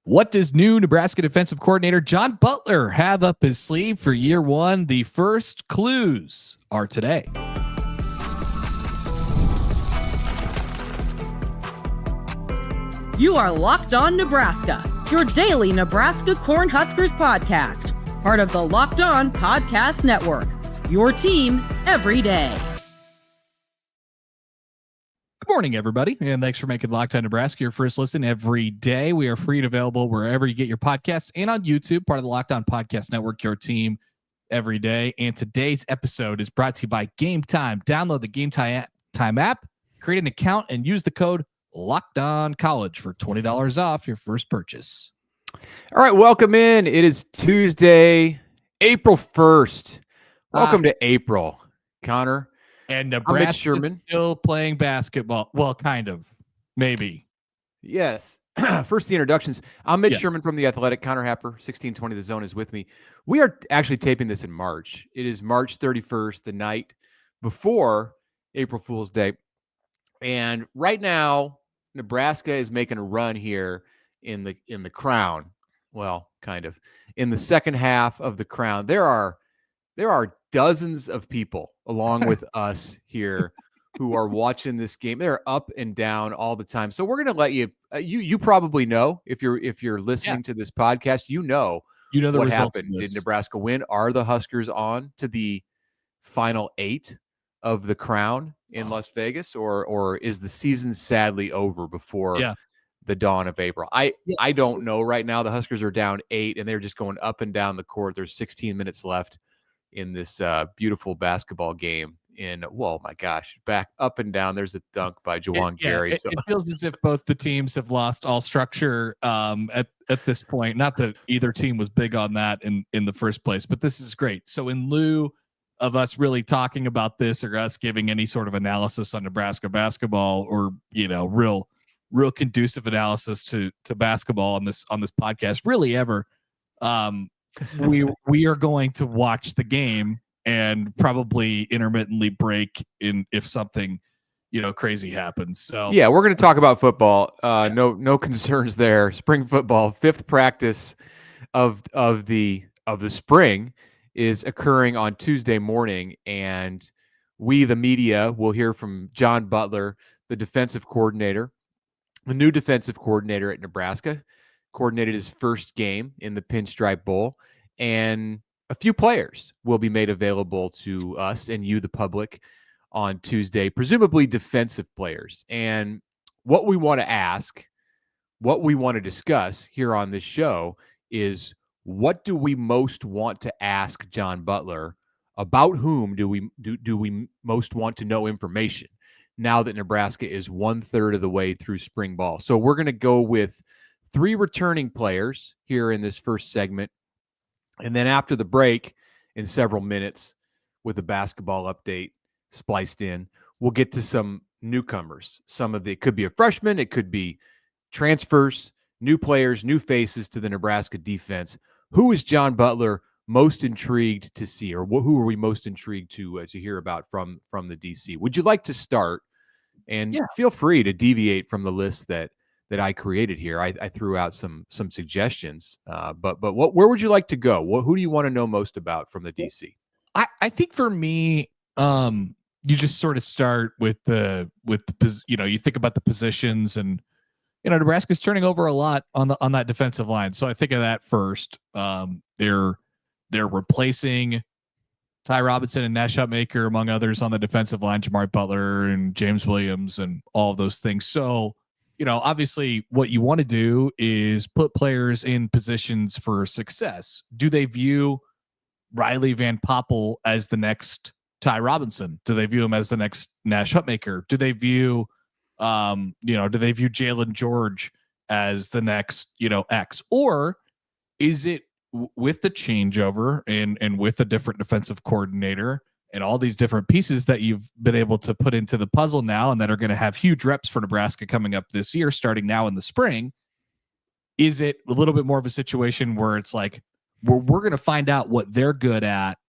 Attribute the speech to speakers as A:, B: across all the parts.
A: What does new Nebraska defensive coordinator John Butler have up his sleeve for year one? The first clues are today.
B: You are Locked On Nebraska, your daily Nebraska Cornhuskers podcast, part of the Locked On Podcast Network, your team every day.
A: Good morning, everybody, and thanks for making Locked On Nebraska your first listen every day. We are free and available wherever you get your podcasts and on YouTube, part of the Locked On Podcast Network, your team every day. And today's episode is brought to you by Game Time. Download the Game Time app, create an account, and use the code Locked On College for $20 off your first purchase.
C: All right, welcome in. It is Tuesday, April 1st. Welcome to April, Connor.
A: And Nebraska is still playing basketball. Well, kind of, maybe.
C: Yes. First, the introductions. I'm Mitch Sherman from The Athletic. Connor Happer, 1620 The Zone, is with me. We are actually taping this in March. It is March 31st, the night before April Fool's Day. And right now, Nebraska is making a run here in the Crown. Well, kind of. In the second half of the Crown, there are dozens of people along with us here who are watching this game. They're up and down all the time. So we're going to let you, you probably know if you're listening to this podcast, you know
A: the
C: what
A: results
C: happened. Did Nebraska win? Are the Huskers on to the final 8 of the Crown in Las Vegas, or is the season sadly over before the dawn of April? I don't know right now. The Huskers are down 8 and they're just going up and down the court. There's 16 minutes left in this beautiful basketball game. Oh my gosh, back up and down. There's a dunk by Juwan Gary.
A: It feels as if both the teams have lost all structure at this point. Not that either team was big on that in the first place, but this is great. So in lieu of us really talking about this or us giving any sort of analysis on Nebraska basketball or, real conducive analysis to basketball on this podcast, really ever, we are going to watch the game and probably intermittently break in if something crazy happens. So
C: yeah, we're going to talk about football. No concerns there. Spring football, 5th practice of the spring is occurring on Tuesday morning, and we, the media, will hear from John Butler, the defensive coordinator, the new defensive coordinator at Nebraska. Coordinated his first game in the Pinstripe Bowl, and a few players will be made available to us and you, the public, on Tuesday, presumably defensive players. And what we want to ask, what we want to discuss here on this show is, what do we most want to ask John Butler? About whom do we most want to know information now that Nebraska is 1/3 of the way through spring ball? So we're going to go with 3 returning players here in this first segment. And then after the break, in several minutes, with a basketball update spliced in, we'll get to some newcomers. It could be a freshman, it could be transfers, new players, new faces to the Nebraska defense. Who is John Butler most intrigued to see, or who are we most intrigued to hear about from the DC? Would you like to start? And feel free to deviate from the list that I created here. I threw out some suggestions, but where would you like to go? Who do you want to know most about from the DC?
A: I think for me, you just sort of start with the you think about the positions, and Nebraska's turning over a lot on that defensive line. So I think of that first. They're replacing Ty Robinson and Nash Hutmaker, among others, on the defensive line, Jamar Butler and James Williams and all of those things. So obviously what you want to do is put players in positions for success. Do they view Riley Van Poppel as the next Ty Robinson? Do they view him as the next Nash Hutmaker? Do they view, Jalen George as the next, X? Or is it with the changeover and with a different defensive coordinator and all these different pieces that you've been able to put into the puzzle now and that are going to have huge reps for Nebraska coming up this year, starting now in the spring? Is it a little bit more of a situation where it's like, we're going to find out what they're good at,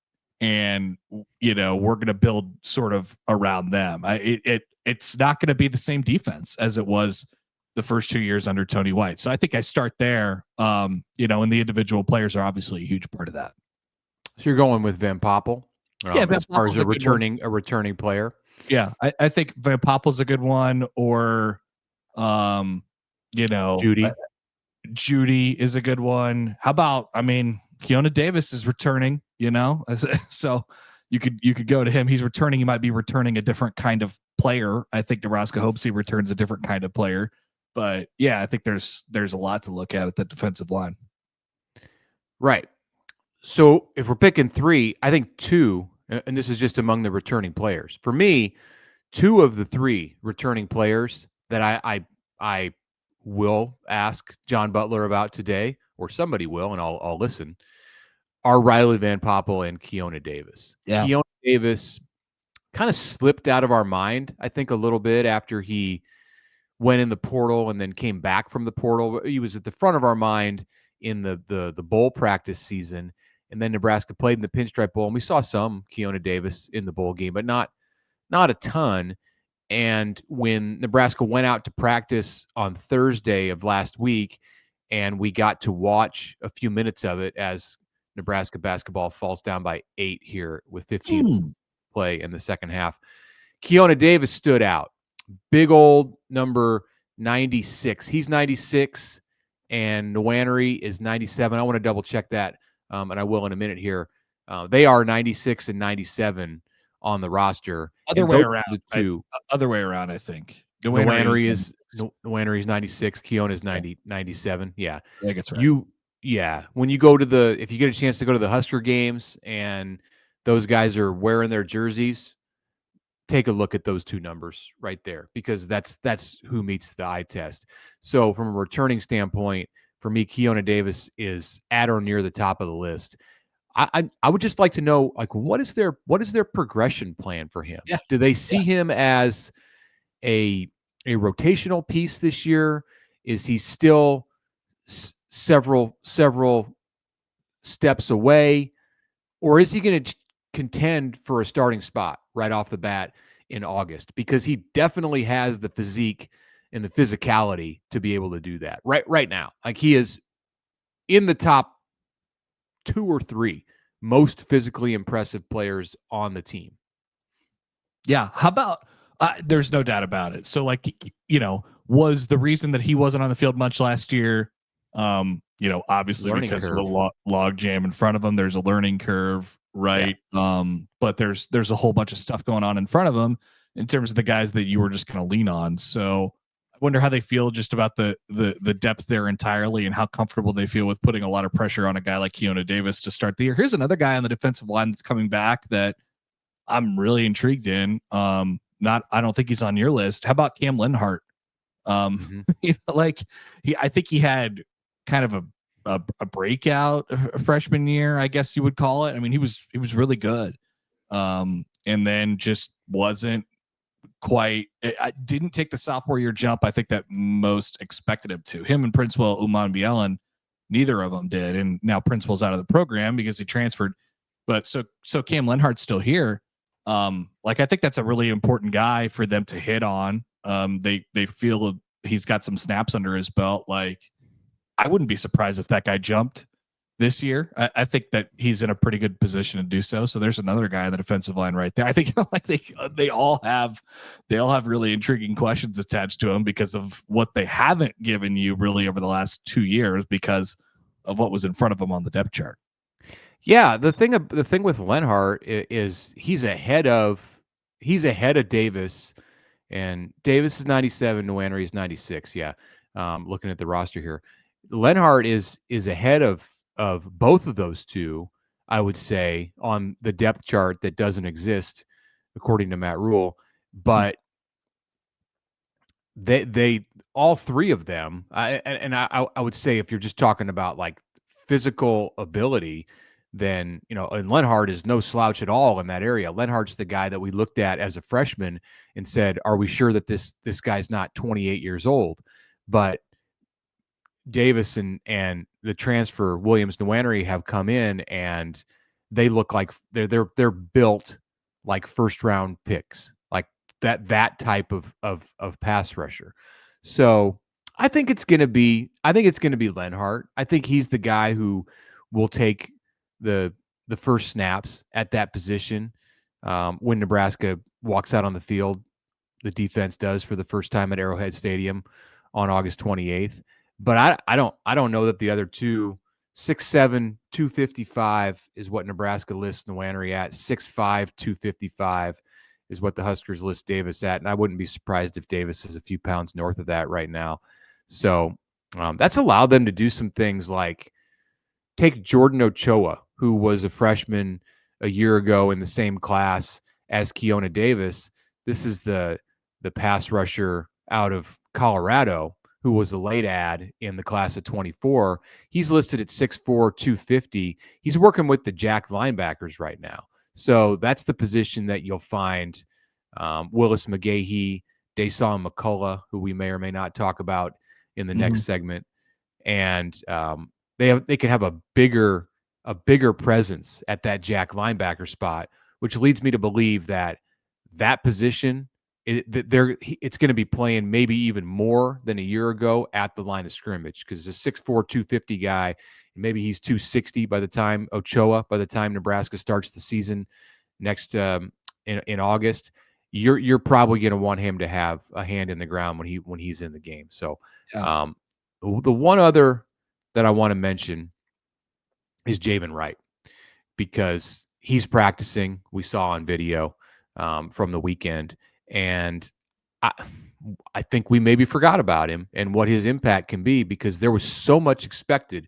A: and, we're going to build sort of around them? It's not going to be the same defense as it was the first 2 years under Tony White. So I think I start there. And the individual players are obviously a huge part of that.
C: So you're going with Van Poppel,
A: Yeah, Van
C: as far as
A: Poppel's
C: a returning player.
A: Yeah, I think Van Poppel's a good one, or
C: Judy.
A: Judy is a good one. How about, Keona Davis is returning, so you could go to him. He's returning. He might be returning a different kind of player. I think Nebraska hopes he returns a different kind of player. But yeah, I think there's a lot to look at the defensive line.
C: Right. So if we're picking three, I think two, and this is just among the returning players. For me, two of the three returning players that I will ask John Butler about today, or somebody will, and I'll listen, are Riley Van Poppel and Keona Davis.
A: Yeah.
C: Keona Davis kind of slipped out of our mind, I think, a little bit after he went in the portal and then came back from the portal. He was at the front of our mind in the bowl practice season, and then Nebraska played in the Pinstripe Bowl, and we saw some Keona Davis in the bowl game, but not a ton. And when Nebraska went out to practice on Thursday of last week, and we got to watch a few minutes of it as Nebraska basketball falls down by 8 here with 15 play in the second half, Keona Davis stood out. Big old number 96. He's 96, and Nwaneri is 97. I want to double check that, and I will in a minute here. They are 96 and 97 on the roster.
A: Other way around, I think.
C: Nwaneri is 96. Keona is 97. Yeah.
A: I think it's right.
C: When you if you get a chance to go to the Husker games and those guys are wearing their jerseys, take a look at those two numbers right there, because that's who meets the eye test. So from a returning standpoint, for me, Keona Davis is at or near the top of the list. I would just like to know, like, what is their progression plan for him?
A: Yeah.
C: Do they see him as a rotational piece this year? Is he still several steps away, or is he going to contend for a starting spot right off the bat in August? Because he definitely has the physique and the physicality to be able to do that right now. Like, he is in the top 2 or 3 most physically impressive players on the team.
A: Yeah. How about, there's no doubt about it. So, like, was the reason that he wasn't on the field much last year, obviously
C: learning
A: because
C: curve.
A: of the log jam in front of him. There's a learning curve, right? Yeah. But there's a whole bunch of stuff going on in front of him in terms of the guys that you were just going to lean on. So I wonder how they feel just about the depth there entirely, and how comfortable they feel with putting a lot of pressure on a guy like Keona Davis to start the year. Here's another guy on the defensive line that's coming back that I'm really intrigued in. I don't think he's on your list. How about Cam Lenhart? I think he had kind of a breakout freshman year, I guess you would call it. I mean, he was really good. And then just wasn't quite, I didn't take the sophomore year jump I think that most expected him to. Him and Princewell Uman-Bielen, neither of them did. And now Princewell's out of the program because he transferred. But so Cam Lenhart's still here. I think that's a really important guy for them to hit on. They feel he's got some snaps under his belt. Like, I wouldn't be surprised if that guy jumped this year. I think that he's in a pretty good position to do so. So there's another guy on the defensive line right there. I think they all have really intriguing questions attached to them because of what they haven't given you really over the last 2 years because of what was in front of them on the depth chart.
C: Yeah, the thing with Lenhart is he's ahead of Davis, and Davis is 97, Nwaneri is 96. Yeah, looking at the roster here, Lenhart is ahead of both of those two, I would say, on the depth chart that doesn't exist according to Matt Rule. But they all three of them, I would say, if you're just talking about like physical ability, then, and Lenhart is no slouch at all in that area. Lenhart's the guy that we looked at as a freshman and said, are we sure that this guy's not 28 years old? But Davis and the transfer Williams Nwaneri have come in, and they look like they're built like first round picks, like that type of pass rusher. So I think it's going to be Lenhart. I think he's the guy who will take the first snaps at that position when Nebraska walks out on the field. The defense does for the first time at Arrowhead Stadium on August 28th. But I don't know that the other two, 6'7", 255 is what Nebraska lists Nwaneri at. 6'5", 255 is what the Huskers list Davis at. And I wouldn't be surprised if Davis is a few pounds north of that right now. So that's allowed them to do some things like take Jordan Ochoa, who was a freshman a year ago in the same class as Keona Davis. This is the pass rusher out of Colorado who was a late add in the class of 24. He's listed at 6'4", 250. He's working with the jack linebackers right now. So that's the position that you'll find Willis McGahee, Dasan McCullough, who we may or may not talk about in the next segment. And they can have a bigger presence at that jack linebacker spot, which leads me to believe that position, it's going to be playing maybe even more than a year ago at the line of scrimmage, because the 6'4", 250 guy, maybe he's 260 by the time Nebraska starts the season next in August. You're probably going to want him to have a hand in the ground when he's in the game. So the one other that I want to mention is Javen Wright, because he's practicing. We saw on video from the weekend, and I think we maybe forgot about him and what his impact can be, because there was so much expected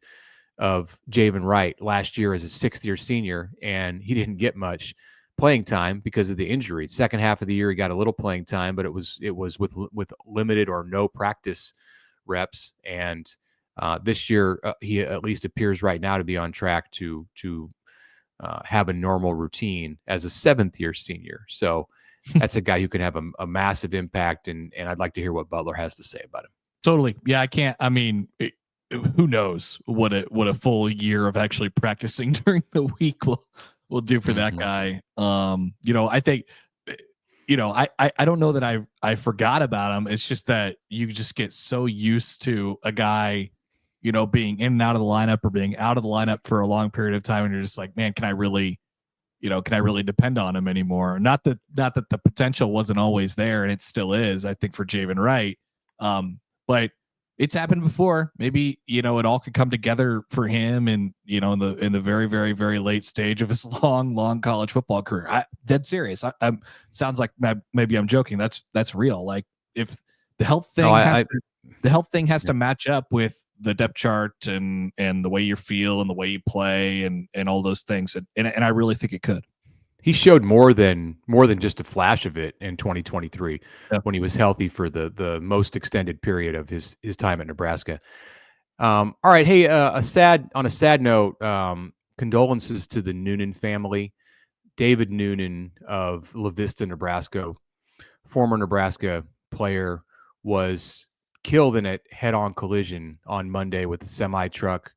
C: of Javen Wright last year as a sixth-year senior, and he didn't get much playing time because of the injury. Second half of the year, he got a little playing time, but it was with limited or no practice reps. And this year, he at least appears right now to be on track to have a normal routine as a seventh-year senior. So that's a guy who can have a massive impact, and I'd like to hear what Butler has to say about him.
A: Totally. Yeah, I can't. I mean, who knows what a full year of actually practicing during the week will do for that guy. I think, I don't know that I forgot about him. It's just that you just get so used to a guy, being in and out of the lineup or being out of the lineup for a long period of time, and you're just like, man, can I really depend on him anymore? Not that the potential wasn't always there, and it still is, I think, for Javen Wright. But it's happened before. Maybe, it all could come together for him, and in the very, very, very late stage of his long college football career. Dead serious. I'm sounds like maybe I'm joking. That's real. Like, if the health thing has to match up with the depth chart and the way you feel and the way you play and all those things. And I really think it could.
C: He showed more than just a flash of it in 2023 when he was healthy for the most extended period of his time at Nebraska. All right. Hey, on a sad note, condolences to the Noonan family. David Noonan of La Vista, Nebraska, former Nebraska player, was killed in a head-on collision on Monday with a semi-truck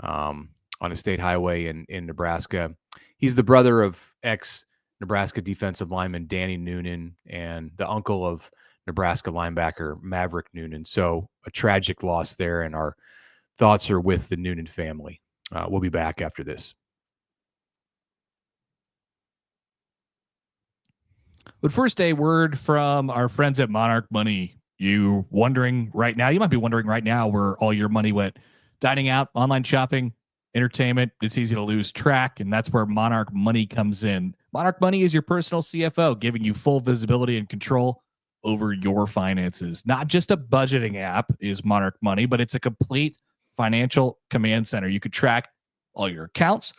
C: on a state highway in Nebraska. He's the brother of ex-Nebraska defensive lineman Danny Noonan and the uncle of Nebraska linebacker Maverick Noonan. So a tragic loss there, and our thoughts are with the Noonan family. We'll be back after this.
A: But first, a word from our friends at Monarch Money. You might be wondering right now where all your money went. Dining out, online shopping, entertainment. It's easy to lose track, and that's where Monarch Money comes in. Monarch Money is your personal CFO, giving you full visibility and control over your finances. Not just a budgeting app is Monarch Money, but it's a complete financial command center. You could track all your accounts,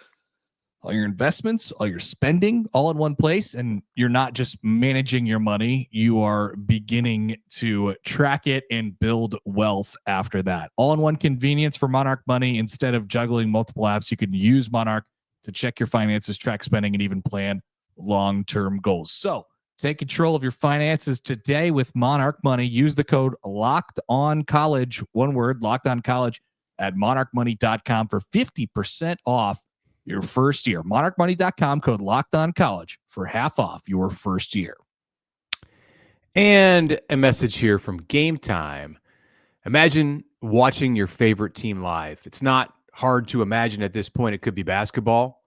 A: all your investments, all your spending, all in one place. And you're not just managing your money, you are beginning to track it and build wealth after that. All in one convenience for Monarch Money. Instead of juggling multiple apps, you can use Monarch to check your finances, track spending, and even plan long-term goals. So take control of your finances today with Monarch Money. Use the code LOCKEDONCollege, one word, LOCKEDONCollege, at monarchmoney.com for 50% off your first year. monarchmoney.com, code LOCKEDONCollege for half off your first year.
C: And a message here from Game Time. Imagine watching your favorite team live. It's not hard to imagine at this point. It could be basketball.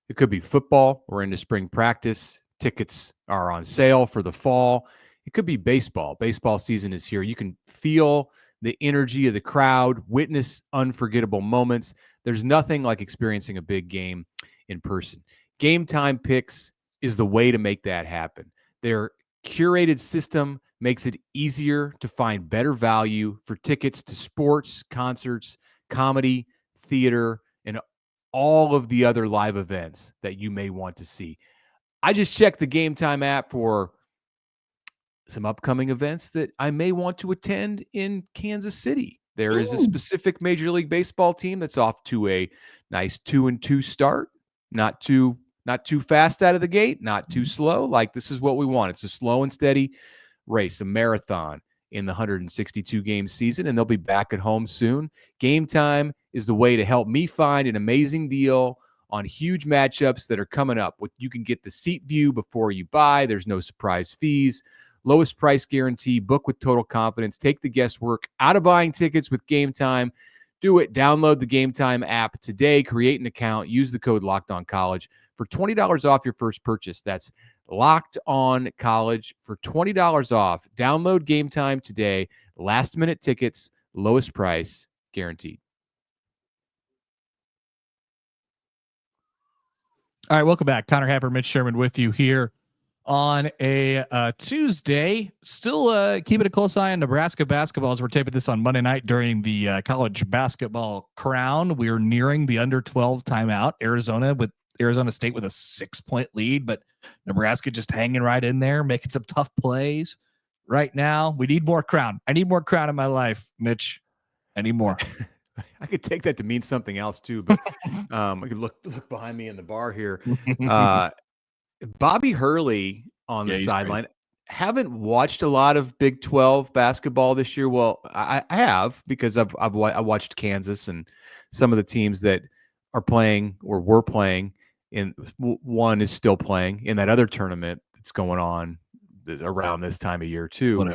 C: It could be football. We're into spring practice. Tickets are on sale for the fall. It could be baseball. Baseball season is here. You can feel the energy of the crowd, witness unforgettable moments. There's nothing like experiencing a big game in person. Game Time Picks is the way to make that happen. Their curated system makes it easier to find better value for tickets to sports, concerts, comedy, theater, and all of the other live events that you may want to see. I just checked the Game Time app for some upcoming events that I may want to attend in Kansas City. There is a specific Major League Baseball team that's off to a nice 2-2 start. Not too fast out of the gate, not too slow. Like, this is what we want. It's a slow and steady race, a marathon in the 162 game season, and they'll be back at home soon. Game Time is the way to help me find an amazing deal on huge matchups that are coming up. You can get the seat view before you buy. There's no surprise fees. Lowest price guarantee. Book with total confidence. Take the guesswork out of buying tickets with Game Time. Do it. Download the Game Time app today. Create an account. Use the code LOCKEDONCollege for $20 off your first purchase. That's Locked On College for $20 off. Download Game Time today. Last minute tickets, lowest price guaranteed.
A: All right, welcome back. Connor Happer, Mitch Sherman with you here on a Tuesday. Still keeping a close eye on Nebraska basketball as we're taping this on Monday night during the college basketball crown. We're nearing the under 12 timeout. Arizona State with a 6-point lead, but Nebraska just hanging right in there, making some tough plays right now. We need more crown. I need more crown in my life, Mitch. I need more.
C: I could take that to mean something else too, but I could look behind me in the bar here. Bobby Hurley on the sideline. Great. Haven't watched a lot of Big 12 basketball this year. Well, I have, because I watched Kansas and some of the teams that are playing or were playing. And one is still playing in that other tournament that's going on around this time of year too.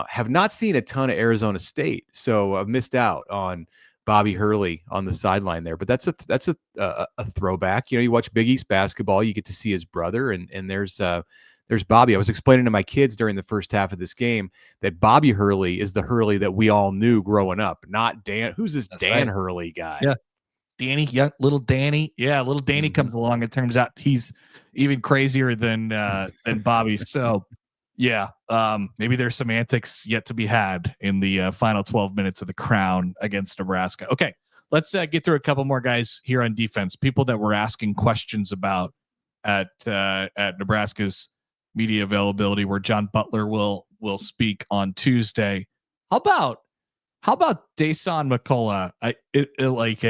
C: Have not seen a ton of Arizona State, so I've missed out on Bobby Hurley on the sideline there. But that's a throwback. You watch Big East basketball, you get to see his brother, and there's Bobby. I was explaining to my kids during the first half of this game that Bobby Hurley is the Hurley that we all knew growing up, not Dan. Who's this Dan Hurley guy?
A: Yeah. Danny, little Danny. Yeah, little Danny comes along. It turns out he's even crazier than Bobby. So, yeah, maybe there's some antics yet to be had in the final 12 minutes of the crown against Nebraska. Okay, let's get through a couple more guys here on defense. People that we're asking questions about at Nebraska's media availability, where John Butler will speak on Tuesday. How about Dasan McCullough? Like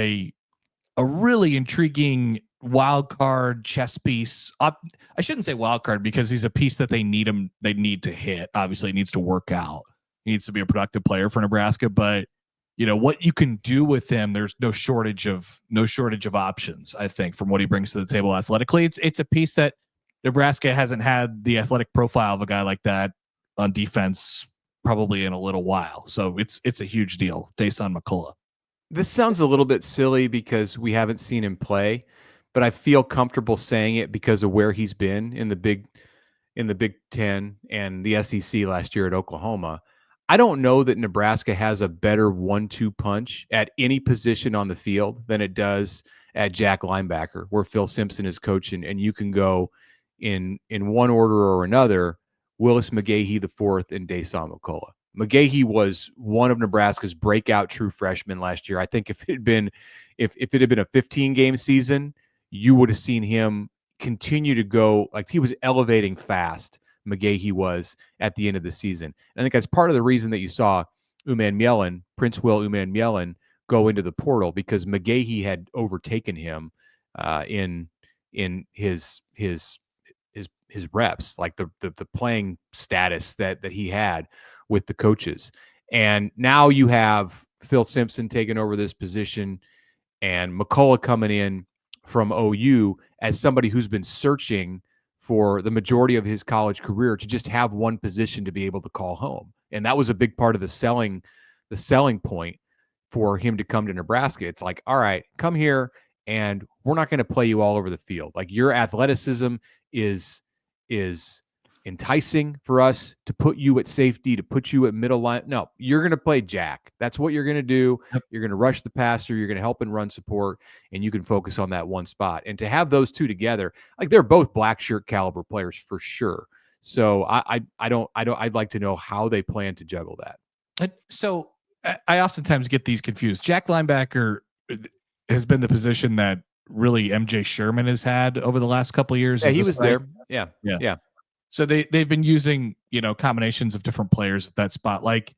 A: a really intriguing wild card chess piece. I shouldn't say wild card, because he's a piece that they need to hit. Obviously, he needs to work out. He needs to be a productive player for Nebraska, but what you can do with him, there's no shortage of options, I think, from what he brings to the table athletically. It's a piece that Nebraska hasn't had the athletic profile of a guy like that on defense probably in a little while. So it's a huge deal. Dasan McCullough.
C: This sounds a little bit silly because we haven't seen him play, but I feel comfortable saying it because of where he's been in the Big Ten and the SEC last year at Oklahoma. I don't know that Nebraska has a better 1-2 punch at any position on the field than it does at Jack linebacker, where Phil Simpson is coaching, and you can go in one order or another: Willis McGahee IV and Dasan McCullough. McGahee was one of Nebraska's breakout true freshmen last year. I think if it had been a 15-game season, you would have seen him continue to go, like, he was elevating fast. McGahee was at the end of the season. And I think that's part of the reason that you saw Prince Will Uman-Mielen go into the portal, because McGahee had overtaken him in his reps, like the playing status that he had with the coaches. And now you have Phil Simpson taking over this position, and McCullough coming in from OU as somebody who's been searching for the majority of his college career to just have one position to be able to call home. And that was a big part of the selling the selling point for him to come to Nebraska. It's like, all right, come here, and we're not going to play you all over the field. Like, your athleticism is enticing for us to put you at safety, to put you at middle line. No, you're going to play jack. That's what you're going to do.
A: Yep.
C: You're going to rush the passer. You're going to help and run support, and you can focus on that one spot. And to have those two together, like, they're both black shirt caliber players for sure. So I'd like to know how they plan to juggle that.
A: So I oftentimes get these confused. Jack linebacker has been the position that really MJ Sherman has had over the last couple of years.
C: Yeah, he was there. Yeah.
A: So they've been using, combinations of different players at that spot. Like,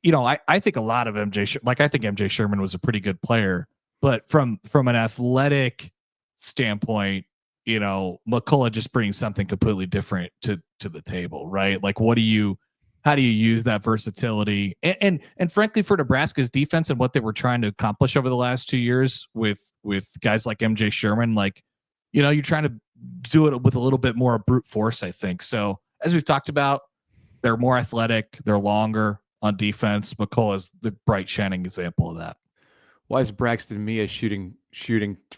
A: I think a lot of I think MJ Sherman was a pretty good player, but from an athletic standpoint, McCullough just brings something completely different to the table, right? Like, how do you use that versatility? And frankly, for Nebraska's defense and what they were trying to accomplish over the last 2 years with guys like MJ Sherman, like, you're trying to do it with a little bit more brute force, I think. So as we've talked about, they're more athletic, they're longer on defense. McCullough is the bright shining example of that.
C: Why is Braxton Mia shooting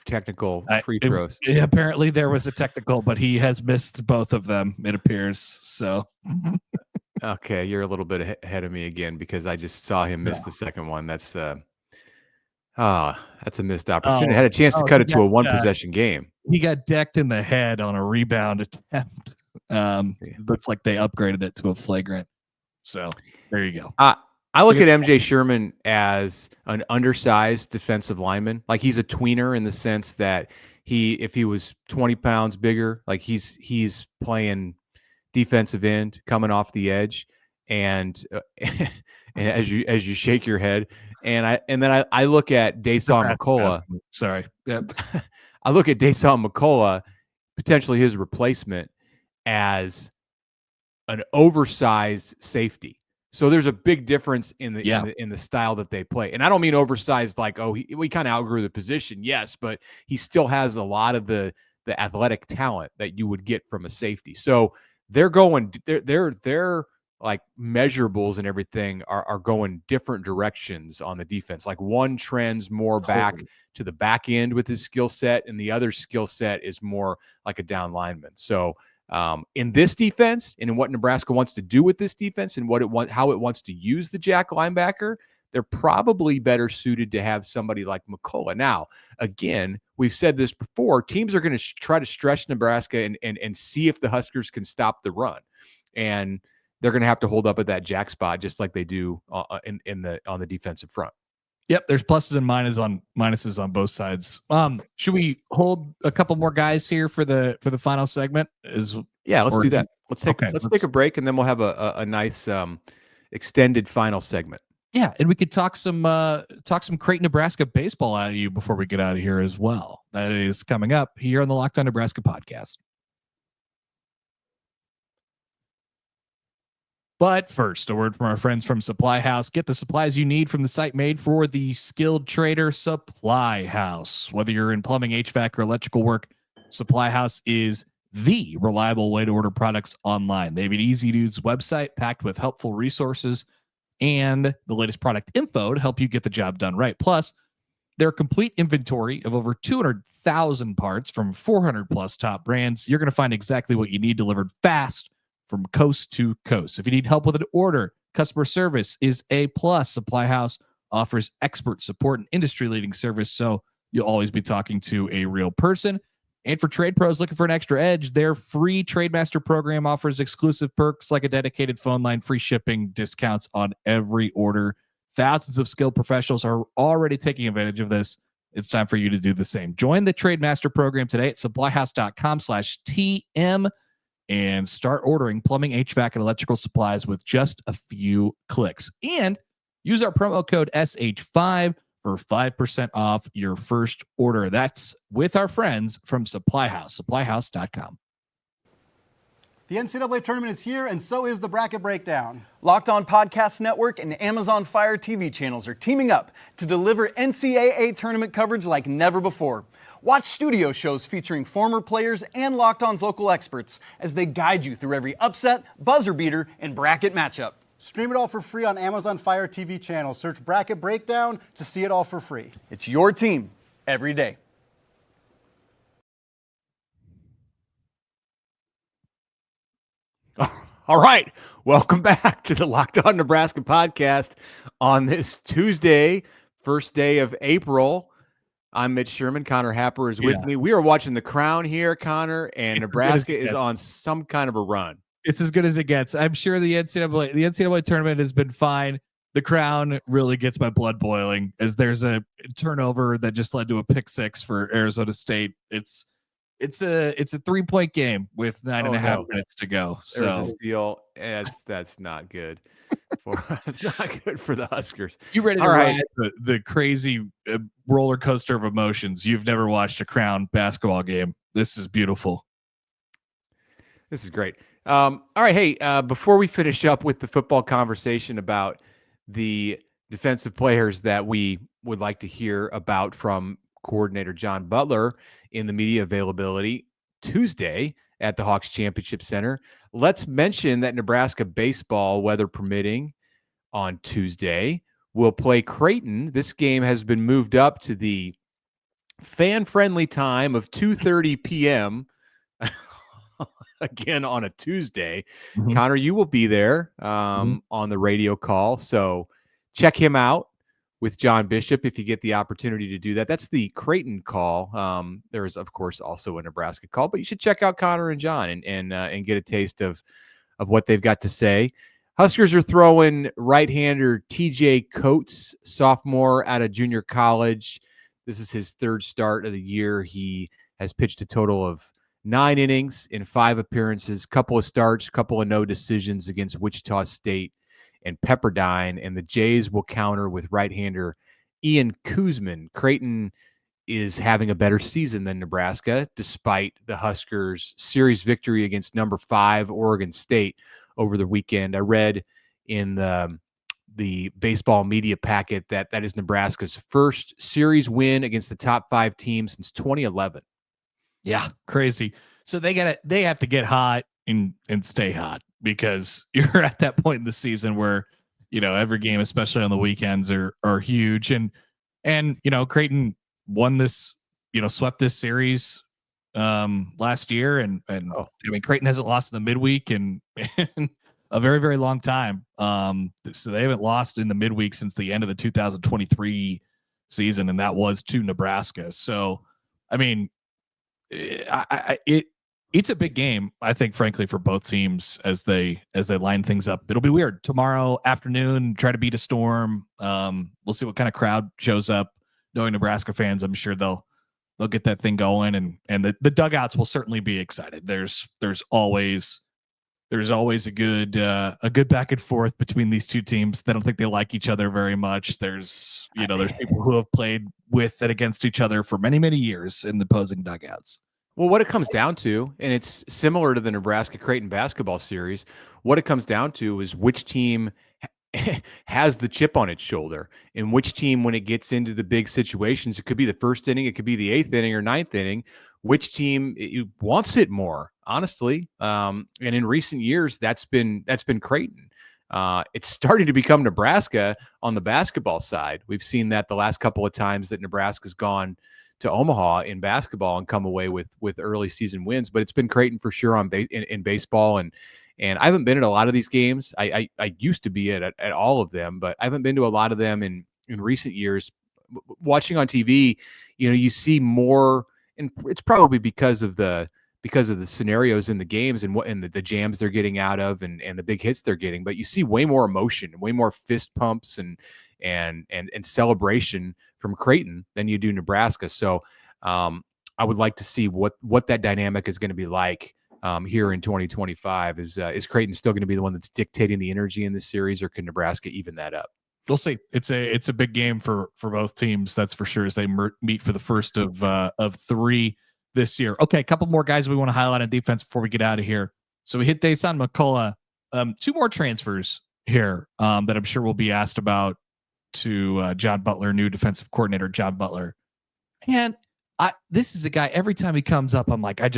C: technical free throws?
A: Apparently there was a technical, but he has missed both of them, it appears. So
C: okay, you're a little bit ahead of me again, because I just saw him miss the second one. That's a missed opportunity. Had a chance to cut it to a one-possession game.
A: He got decked in the head on a rebound attempt. Looks like they upgraded it to a flagrant. So there you go.
C: I look at MJ Sherman as an undersized defensive lineman. Like, he's a tweener in the sense that if he was 20 pounds bigger, like, he's playing defensive end coming off the edge, and as you shake your head, and then I look at Dasan McCullough.
A: Sorry, yep.
C: I look at Dasan McCullough, potentially his replacement, as an oversized safety. So there's a big difference in the style that they play. And I don't mean oversized like, we kind of outgrew the position. Yes, but he still has a lot of the athletic talent that you would get from a safety. So they're like measurables and everything are going different directions on the defense. Like, one trends more back to the back end with his skill set, and the other skill set is more like a down lineman. So in this defense, and in what Nebraska wants to do with this defense, and how it wants to use the jack linebacker, they're probably better suited to have somebody like McCullough. Now, again, we've said this before, teams are going to try to stretch Nebraska and see if the Huskers can stop the run. And they're going to have to hold up at that jack spot, just like they do on the defensive front.
A: Yep, there's pluses and minuses on both sides. Should we hold a couple more guys here for the final segment?
C: Let's do that. Let's take a break, and then we'll have a nice extended final segment.
A: Yeah, and we could talk some Creighton, Nebraska baseball out of you before we get out of here as well. That is coming up here on the Locked On Nebraska podcast. But first, a word from our friends from Supply House. Get the supplies you need from the site made for the skilled trader, Supply House. Whether you're in plumbing, HVAC, or electrical work, Supply House is the reliable way to order products online. They have an easy-to-use website packed with helpful resources and the latest product info to help you get the job done right. Plus, their complete inventory of over 200,000 parts from 400-plus top brands. You're going to find exactly what you need delivered fast from coast to coast. If you need help with an order, customer service is A+. Supply House offers expert support and industry-leading service, so you'll always be talking to a real person. And for trade pros looking for an extra edge, their free TradeMaster program offers exclusive perks like a dedicated phone line, free shipping, discounts on every order. Thousands of skilled professionals are already taking advantage of this. It's time for you to do the same. Join the TradeMaster program today at supplyhouse.com/TM and start ordering plumbing, HVAC, and electrical supplies with just a few clicks. And use our promo code SH5 for 5% off your first order. That's with our friends from Supply House, supplyhouse.com.
D: The NCAA tournament is here, and so is the Bracket Breakdown.
E: Locked On Podcast Network and Amazon Fire TV channels are teaming up to deliver NCAA tournament coverage like never before. Watch studio shows featuring former players and Locked On's local experts as they guide you through every upset, buzzer beater, and bracket matchup.
D: Stream it all for free on Amazon Fire TV channel. Search Bracket Breakdown to see it all for free.
E: It's your team every day.
C: All right. Welcome back to the Locked On Nebraska podcast on this Tuesday, first day of April. I'm Mitch Sherman. Connor Happer is with me. We are watching The Crown here, Connor, and Nebraska is on some kind of a run.
A: It's as good as it gets. I'm sure the NCAA tournament has been fine. The Crown really gets my blood boiling as there's a turnover that just led to a pick six for Arizona State. It's a 3-point game with 9.5 minutes to go. So
C: there's a steal. That's not good. It's not good for the Huskers.
A: You ready to ride the crazy roller coaster of emotions? You've never watched a Crown basketball game. This is beautiful.
C: This is great. All right. Hey, before we finish up with the football conversation about the defensive players that we would like to hear about from coordinator John Butler in the media availability Tuesday at the Hawks Championship Center, let's mention that Nebraska baseball, weather permitting, on Tuesday will play Creighton. This game has been moved up to the fan-friendly time of 2:30 p.m. again on a Tuesday.
A: Mm-hmm.
C: Connor, you will be there on the radio call, so check him out with John Bishop if you get the opportunity to do that. That's the Creighton call. There is, of course, also a Nebraska call, but you should check out Connor and John and get a taste of what they've got to say. Huskers are throwing right-hander TJ Coates, sophomore out of junior college. This is his third start of the year. He has pitched a total of 9 innings in 5 appearances, couple of starts, couple of no decisions against Wichita State and Pepperdine, and the Jays will counter with right-hander Ian Kuzman. Creighton is having a better season than Nebraska, despite the Huskers' series victory against number 5 Oregon State over the weekend. I read in the baseball media packet that is Nebraska's first series win against the top 5 teams since 2011.
A: Yeah, crazy. So they have to get hot and stay hot, because you're at that point in the season where, every game, especially on the weekends, are huge. And Creighton won this, swept this series last year. And Creighton hasn't lost in the midweek in a very, very long time. So they haven't lost in the midweek since the end of the 2023 season, and that was to Nebraska. So, it's a big game, I think, frankly, for both teams as they line things up. It'll be weird tomorrow afternoon. Try to beat a storm. We'll see what kind of crowd shows up. Knowing Nebraska fans, I'm sure they'll get that thing going, and the dugouts will certainly be excited. There's always a good back and forth between these two teams. They don't think they like each other very much. There's people who have played with and against each other for many, many years in the opposing dugouts.
C: Well, what it comes down to, and it's similar to the Nebraska-Creighton basketball series, what it comes down to is which team has the chip on its shoulder, and which team, when it gets into the big situations, it could be the first inning, it could be the 8th inning or 9th inning, which team wants it more, honestly. And in recent years, that's been Creighton. It's starting to become Nebraska on the basketball side. We've seen that the last couple of times that Nebraska's gone to Omaha in basketball and come away with early season wins, but it's been Creighton for sure in baseball. And I haven't been at a lot of these games. I used to be at all of them, but I haven't been to a lot of them in recent years. Watching on TV, you see more, and it's probably because of the scenarios in the games and the jams they're getting out of and the big hits they're getting, but you see way more emotion, way more fist pumps and celebration from Creighton than you do Nebraska. So I would like to see what that dynamic is going to be like here in 2025. Is Creighton still going to be the one that's dictating the energy in this series, or can Nebraska even that up?
A: We'll see. It's a big game for both teams, that's for sure, as they meet for the first of 3 this year. Okay, a couple more guys we want to highlight on defense before we get out of here. So we hit Dasan McCullough. 2 more transfers here that I'm sure will be asked about to John Butler, new defensive coordinator John Butler. And this is a guy, every time he comes up, I'm like, I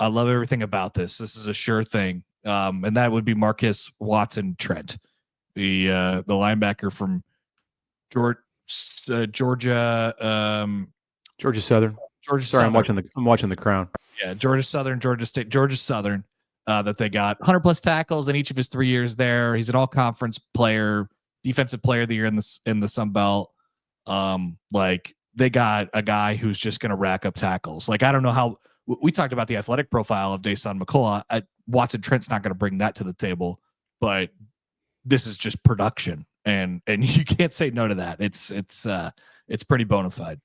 A: love everything about this. This is a sure thing. And that would be Marcus Watson Trent. the linebacker from Georgia.
C: Georgia Southern.
A: Georgia
C: Sorry,
A: Southern.
C: I'm watching the Crown.
A: Yeah, Georgia Southern, Georgia State, Georgia Southern. That they got 100 plus tackles in each of his 3 years there. He's an all conference player, defensive player of the year in the Sun Belt. Like they got a guy who's just going to rack up tackles. Like I don't know how we talked about the athletic profile of Dasan McCullough. Watson Trent's not going to bring that to the table, but this is just production, and you can't say no to that. It's pretty bona fide.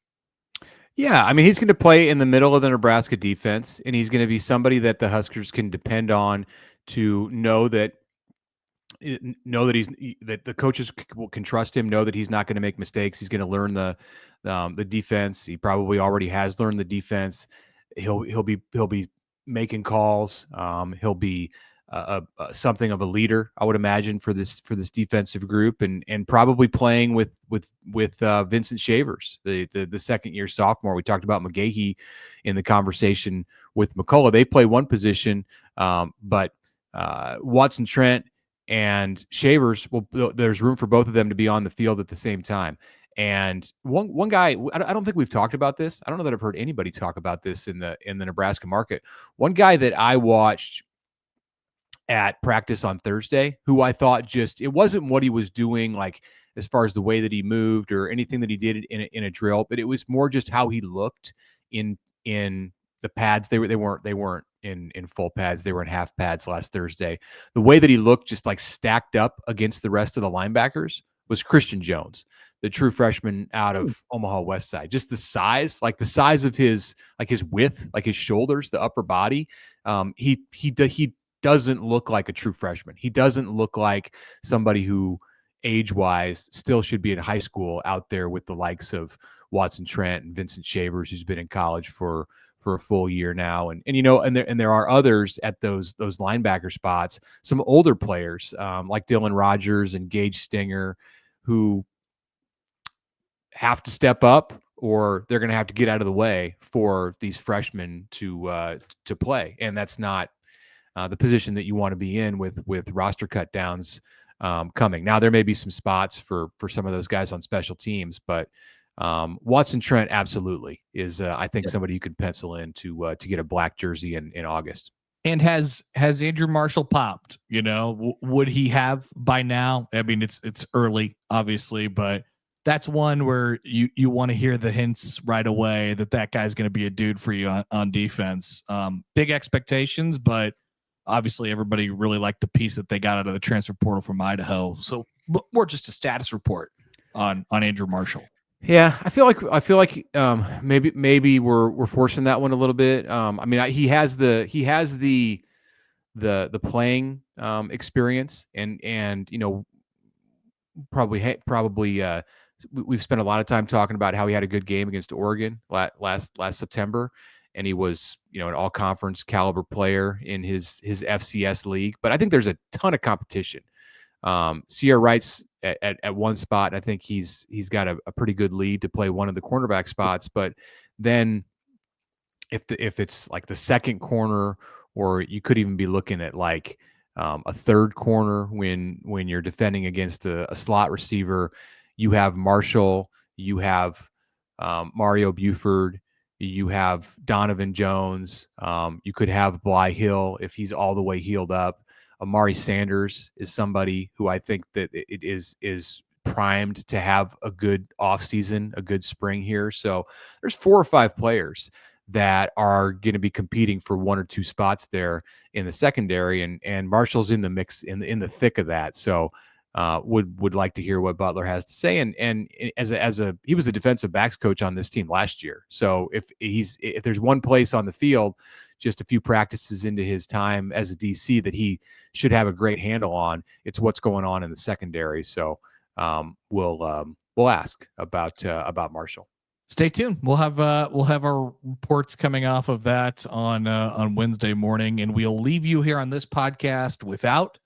C: Yeah, I mean, he's going to play in the middle of the Nebraska defense, and he's going to be somebody that the Huskers can depend on to know that the coaches can trust him, know that he's not going to make mistakes. He's going to learn the defense. He probably already has learned the defense. He'll be making calls. He'll be something of a leader, I would imagine, for this defensive group, and probably playing with Vincent Shavers, the second year sophomore. We talked about McGahee in the conversation with McCullough. They play one position, but Watson Trent and Shavers, there's room for both of them to be on the field at the same time. And one guy, I don't think we've talked about this. I don't know that I've heard anybody talk about this in the Nebraska market. One guy that I watched at practice on Thursday, who I thought it wasn't what he was doing, like as far as the way that he moved or anything that he did in a drill, but it was more just how he looked in the pads. They weren't in full pads. They were in half pads last Thursday. The way that he looked just like stacked up against the rest of the linebackers was Christian Jones, the true freshman out of Omaha West Side. Just the size of his width, like his shoulders, the upper body. He doesn't look like a true freshman. He doesn't look like somebody who age-wise still should be in high school out there with the likes of Watson Trent and Vincent Shavers, who's been in college for a full year now. And there are others at those linebacker spots, some older players like Dylan Rogers and Gage Stinger, who have to step up, or they're going to have to get out of the way for these freshmen to play. And that's not the position that you want to be in with roster cut downs coming. Now, there may be some spots for some of those guys on special teams, but Watson Trent absolutely is, I think, somebody you could pencil in to get a black jersey in August.
A: And has Andrew Marshall popped? Would he have by now? I mean, it's early, obviously, but that's one where you want to hear the hints right away that guy's going to be a dude for you on defense. Big expectations, but obviously everybody really liked the piece that they got out of the transfer portal from Idaho. So more just a status report on Andrew Marshall.
C: Yeah, I feel like maybe we're forcing that one a little bit. I mean, he has the playing experience, and probably we've spent a lot of time talking about how he had a good game against Oregon last September, and he was an all conference caliber player in his FCS league. But I think there's a ton of competition. Sierra Wright's at one spot, and I think he's got a pretty good lead to play one of the cornerback spots. But then if it's like the second corner, or you could even be looking at like a third corner when you're defending against a slot receiver, you have Marshall, you have Mario Buford, you have Donovan Jones, you could have Bly Hill if he's all the way healed up. Amari Sanders is somebody who I think that it is primed to have a good offseason, a good spring here. So there's 4 or 5 players that are going to be competing for 1 or 2 spots there in the secondary, and Marshall's in the mix, in the thick of that. So would like to hear what Butler has to say. And he was a defensive backs coach on this team last year. So if there's one place on the field, just a few practices into his time as a DC, that he should have a great handle on, it's what's going on in the secondary. So we'll ask about Marshall.
A: Stay tuned. We'll have our reports coming off of that on Wednesday morning, and we'll leave you here on this podcast without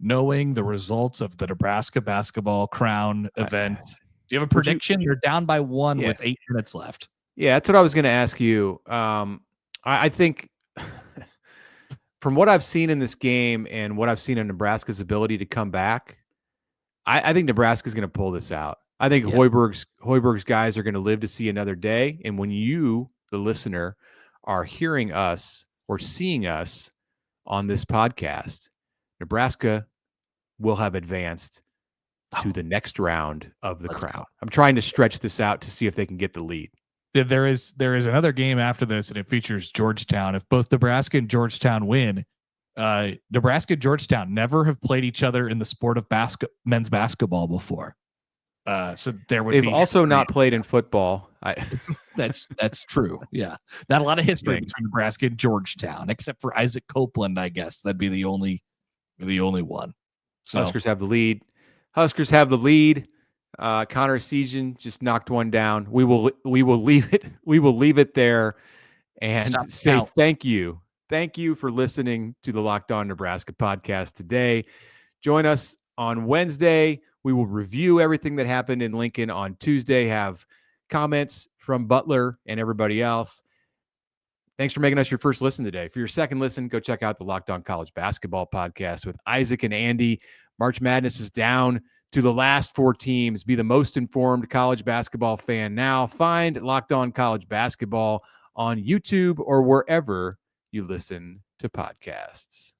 A: knowing the results of the Nebraska basketball crown event. Do you have a prediction? You're down by 1 with 8 minutes left.
C: Yeah, that's what I was going to ask you. I think from what I've seen in this game and what I've seen in Nebraska's ability to come back, I think Nebraska's going to pull this out. I think Hoiberg's guys are going to live to see another day. And when you, the listener, are hearing us or seeing us on this podcast, Nebraska will have advanced to the next round of the Crown. I'm trying to stretch this out to see if they can get the lead.
A: There is another game after this, and it features Georgetown. If both Nebraska and Georgetown win, Nebraska and Georgetown never have played each other in the sport of men's basketball before. So they've
C: also not played in football.
A: That's true. Yeah, not a lot of history between Nebraska and Georgetown, except for Isaac Copeland. I guess that'd be the only one. So
C: Huskers have the lead. Connor Season just knocked one down. We will leave it. We will leave it there and say thank you. Thank you for listening to the Locked On Nebraska podcast today. Join us on Wednesday. We will review everything that happened in Lincoln on Tuesday, have comments from Butler and everybody else. Thanks for making us your first listen today. For your second listen, go check out the Locked On College Basketball podcast with Isaac and Andy. March Madness is down to the last 4 teams. Be the most informed college basketball fan now. Find Locked On College Basketball on YouTube or wherever you listen to podcasts.